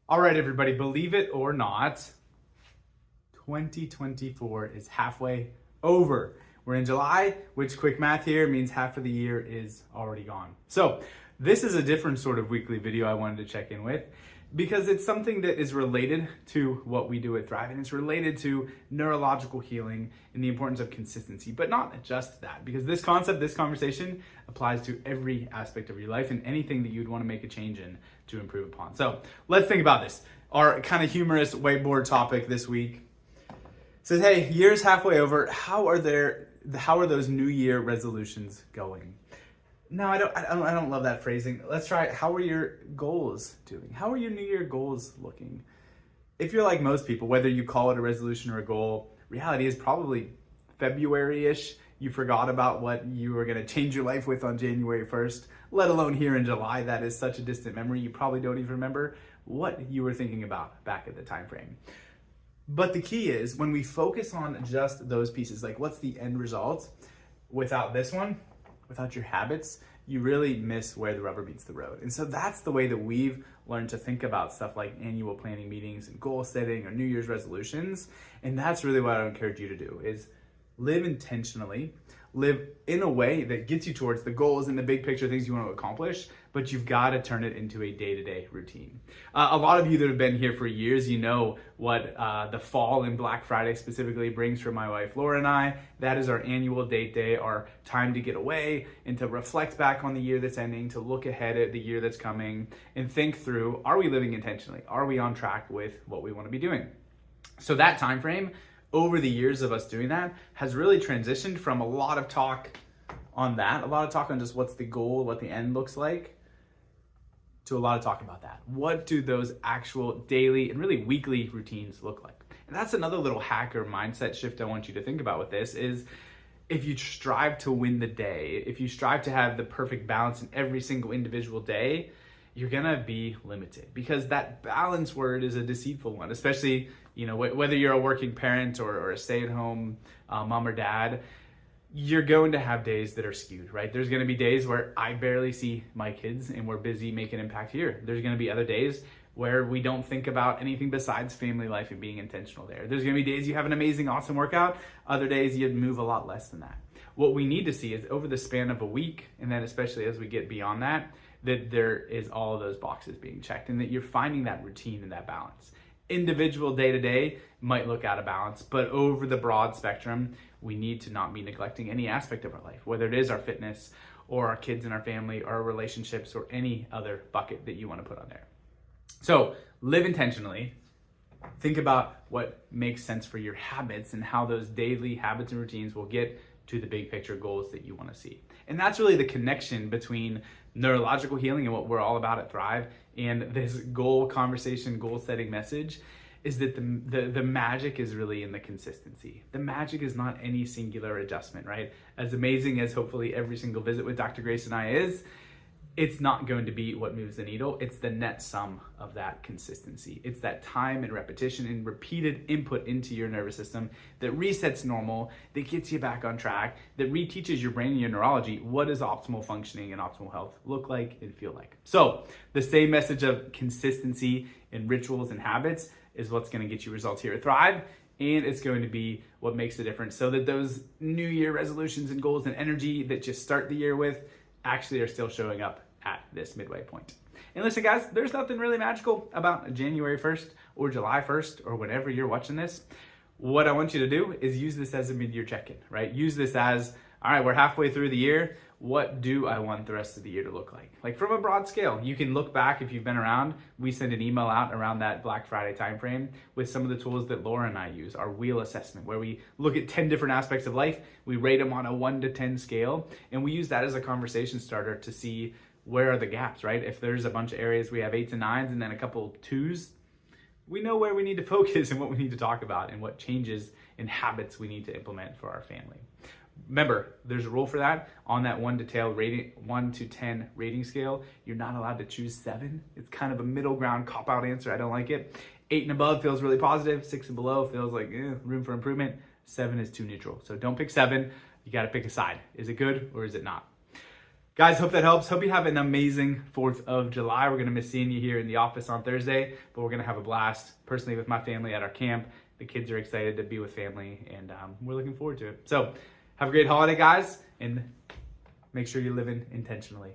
All right, everybody, believe it or not, 2024 is halfway over. We're in July, which quick math here means half of the year is already gone. So this is a different sort of weekly video I wanted to check in with because it's something that is related to what we do at Thrive, and it's related to neurological healing and the importance of consistency, but not just that, because this concept, this conversation applies to every aspect of your life and anything that you'd want to make a change in to improve upon. So let's think about this. Our kind of humorous whiteboard topic this week says, hey, year's halfway over. How are those New Year resolutions going? No, I don't love that phrasing. Let's try it. How are your goals doing? How are your New Year goals looking? If you're like most people, whether you call it a resolution or a goal, reality is probably February-ish. You forgot about what you were going to change your life with on January 1st, let alone here in July. That is such a distant memory. You probably don't even remember what you were thinking about back at the time frame. But the key is when we focus on just those pieces, like what's the end result, without this one, without your habits, you really miss where the rubber meets the road. And so that's the way that we've learned to think about stuff like annual planning meetings and goal setting or New Year's resolutions. And that's really what I encourage you to do is live intentionally, live in a way that gets you towards the goals and the big picture things you want to accomplish, but you've got to turn it into a day-to-day routine. A lot of you that have been here for years, you know what the fall and Black Friday specifically brings for my wife Laura and I. That is our annual date day, our time to get away and to reflect back on the year that's ending, to look ahead at the year that's coming and think through, are we living intentionally? Are we on track with what we want to be doing? So that time frame, over the years of us doing that, has really transitioned from a lot of talk on that, a lot of talk on just what's the goal, what the end looks like, to a lot of talk about that. What do those actual daily and really weekly routines look like? And that's another little hack or mindset shift I want you to think about with this is if you strive to win the day, if you strive to have the perfect balance in every single individual day, you're gonna be limited, because that balance word is a deceitful one, especially, whether you're a working parent or a stay-at-home mom or dad, you're going to have days that are skewed, right? There's gonna be days where I barely see my kids and we're busy making impact here. There's gonna be other days where we don't think about anything besides family life and being intentional there. There's gonna be days you have an amazing, awesome workout. Other days you'd move a lot less than that. What we need to see is over the span of a week, and then especially as we get beyond that there is all of those boxes being checked and that you're finding that routine and that balance. Individual day to day might look out of balance, but over the broad spectrum, we need to not be neglecting any aspect of our life, whether it is our fitness or our kids and our family or our relationships or any other bucket that you want to put on there. So live intentionally. Think about what makes sense for your habits and how those daily habits and routines will get to the big picture goals that you want to see. And that's really the connection between neurological healing and what we're all about at Thrive and this goal conversation, goal setting message, is that the magic is really in the consistency. The magic is not any singular adjustment, right? As amazing as hopefully every single visit with Dr. Grace and I is, it's not going to be what moves the needle. It's the net sum of that consistency. It's that time and repetition and repeated input into your nervous system that resets normal, that gets you back on track, that reteaches your brain and your neurology what does optimal functioning and optimal health look like and feel like. So the same message of consistency in rituals and habits is what's going to get you results here at Thrive. And it's going to be what makes the difference so that those New Year resolutions and goals and energy that you start the year with actually are still showing up at this midway point. And listen, guys, there's nothing really magical about January 1st or July 1st or whenever you're watching this. What I want you to do is use this as a mid-year check-in, right? Use this as, all right, we're halfway through the year. What do I want the rest of the year to look like? Like from a broad scale, you can look back if you've been around. We send an email out around that Black Friday timeframe with some of the tools that Laura and I use, our wheel assessment, where we look at 10 different aspects of life. We rate them on a 1 to 10 scale, and we use that as a conversation starter to see where are the gaps, right? If there's a bunch of areas we have 8s and 9s and then a couple 2s, we know where we need to focus and what we need to talk about and what changes and habits we need to implement for our family. Remember, there's a rule for that. On that 1 to 10 rating scale, you're not allowed to choose 7. It's kind of a middle ground cop-out answer. I don't like it. 8 and above feels really positive. 6 and below feels like room for improvement. 7 is too neutral. So don't pick 7. You got to pick a side. Is it good or is it not? Guys, hope that helps. Hope you have an amazing 4th of July. We're going to miss seeing you here in the office on Thursday, but we're going to have a blast personally with my family at our camp. The kids are excited to be with family, and we're looking forward to it. So have a great holiday, guys, and make sure you're living intentionally.